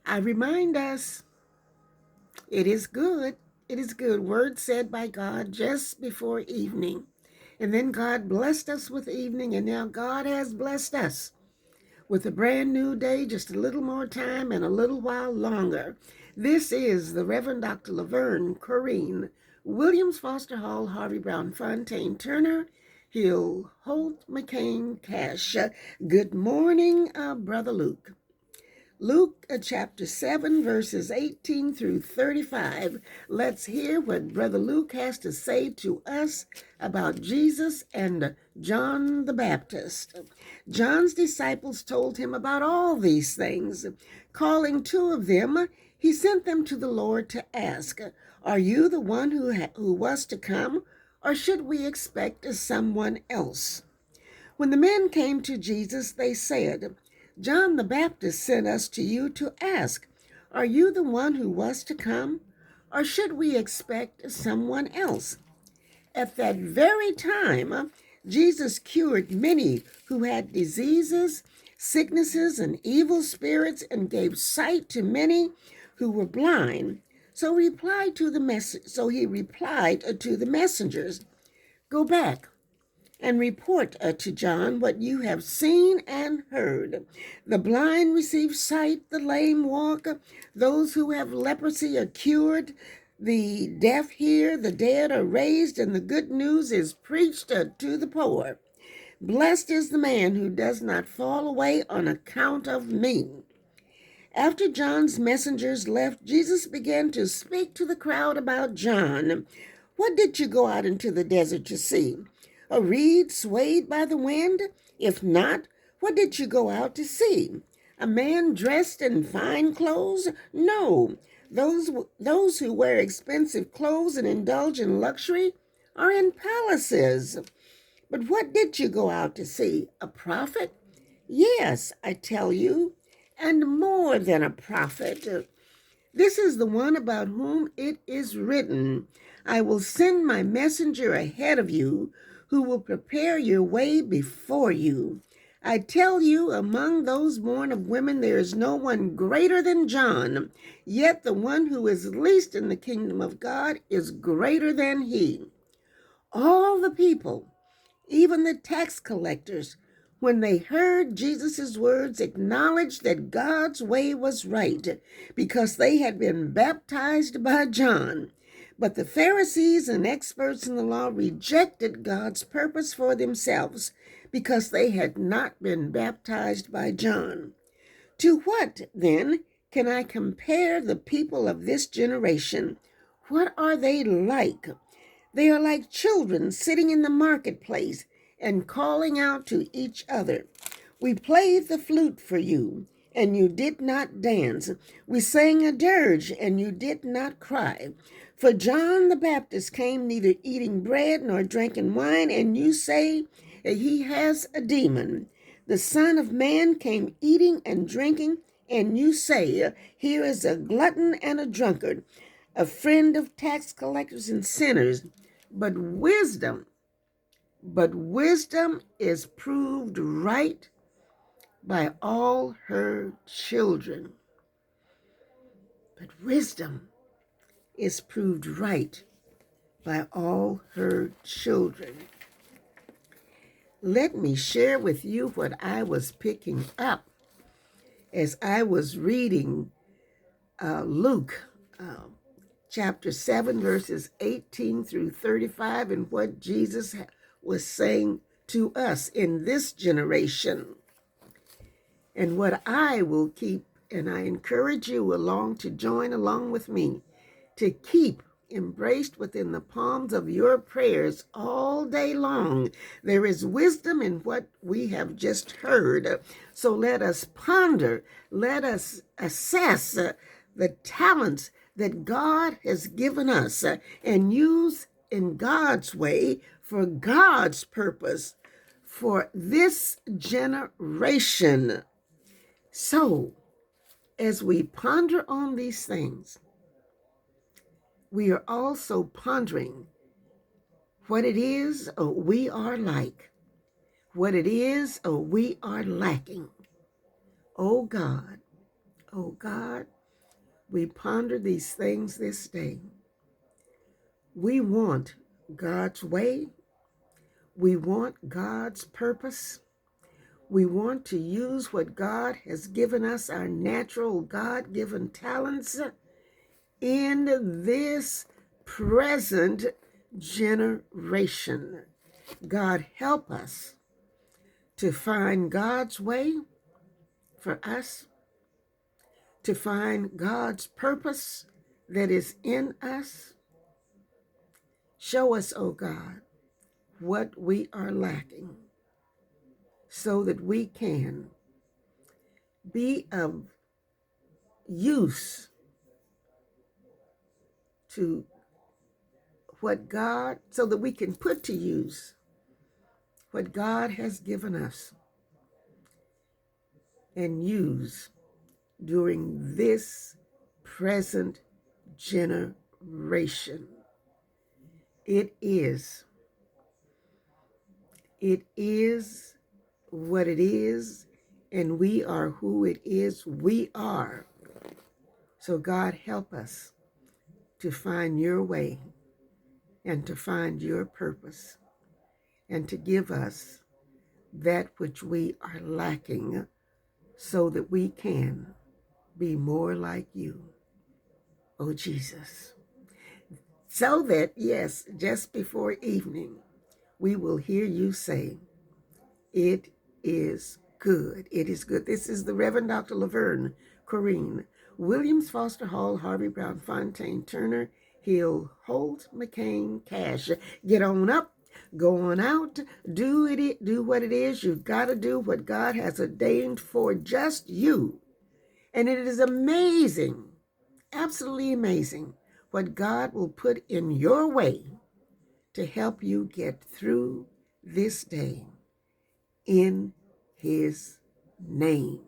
I remind us it is good. It is good. Word said by God just before evening. And then God blessed us with evening, and now God has blessed us with a brand new day, just a little more time and a little while longer. This is the Reverend Dr. Laverne Corrine Williams Foster Hall Harvey Brown Fontaine Turner Hill Holt McCain Cash. Good morning, Brother Luke. Luke chapter 7, verses 18 through 35. Let's hear what Brother Luke has to say to us about Jesus and John the Baptist. John's disciples told him about all these things. Calling two of them, he sent them to the Lord to ask, "Are you the one who was to come, or should we expect someone else?" When the men came to Jesus, they said, "John the Baptist sent us to you to ask, 'Are you the one who was to come, or should we expect someone else?'" At that very time, Jesus cured many who had diseases, sicknesses, and evil spirits, and gave sight to many who were blind. So he replied to the messengers, "Go back and report to John what you have seen and heard. The blind receive sight, the lame walk, those who have leprosy are cured, the deaf hear, the dead are raised, and the good news is preached to the poor. Blessed is the man who does not fall away on account of me." After John's messengers left, Jesus began to speak to the crowd about John. "What did you go out into the desert to see? A reed swayed by the wind? If not, what did you go out to see? A man dressed in fine clothes? No. Those who wear expensive clothes and indulge in luxury are in palaces. But what did you go out to see? A prophet? Yes, I tell you, and more than a prophet. This is the one about whom it is written, 'I will send my messenger ahead of you, who will prepare your way before you.' I tell you, among those born of women, there is no one greater than John, yet the one who is least in the kingdom of God is greater than he." All the people, even the tax collectors, when they heard Jesus' words, acknowledged that God's way was right because they had been baptized by John. But the Pharisees and experts in the law rejected God's purpose for themselves because they had not been baptized by John. To what, then, can I compare the people of this generation? What are they like? They are like children sitting in the marketplace and calling out to each other, "We played the flute for you, and you did not dance. We sang a dirge, and you did not cry. For John the Baptist came neither eating bread nor drinking wine, and you say that he has a demon. The Son of Man came eating and drinking, and you say, 'Here is a glutton and a drunkard, a friend of tax collectors and sinners.' But wisdom is proved right by all her children." But wisdom is proved right by all her children. Let me share with you what I was picking up as I was reading Luke chapter 7, verses 18 through 35, and what Jesus was saying to us in this generation. And what I will keep, and I encourage you along to join along with me, to keep embraced within the palms of your prayers all day long. There is wisdom in what we have just heard. So let us ponder, let us assess the talents that God has given us and use in God's way for God's purpose for this generation. So, as we ponder on these things, we are also pondering what it is we are like, what it is we are lacking. Oh God, we ponder these things this day. We want God's way. We want God's purpose. We want to use what God has given us, our natural God-given talents, in this present generation. God, help us to find God's way for us, to find God's purpose that is in us. Show us, oh God, what we are lacking so that we can be of use to what God, so that we can put to use what God has given us and use during this present generation. It is what it is, and we are who it is we are. So God, help us to find your way and to find your purpose and to give us that which we are lacking so that we can be more like you, oh Jesus. So that, yes, just before evening, we will hear you say, it is good. It is good. This is the Reverend Dr. Laverne Corrine, Williams, Foster Hall, Harvey Brown, Fontaine, Turner, Hill, Holt, McCain, Cash. Get on up, go on out, do what it is you've got to do, what God has ordained for just you. And it is amazing, absolutely amazing, what God will put in your way to help you get through this day in his name.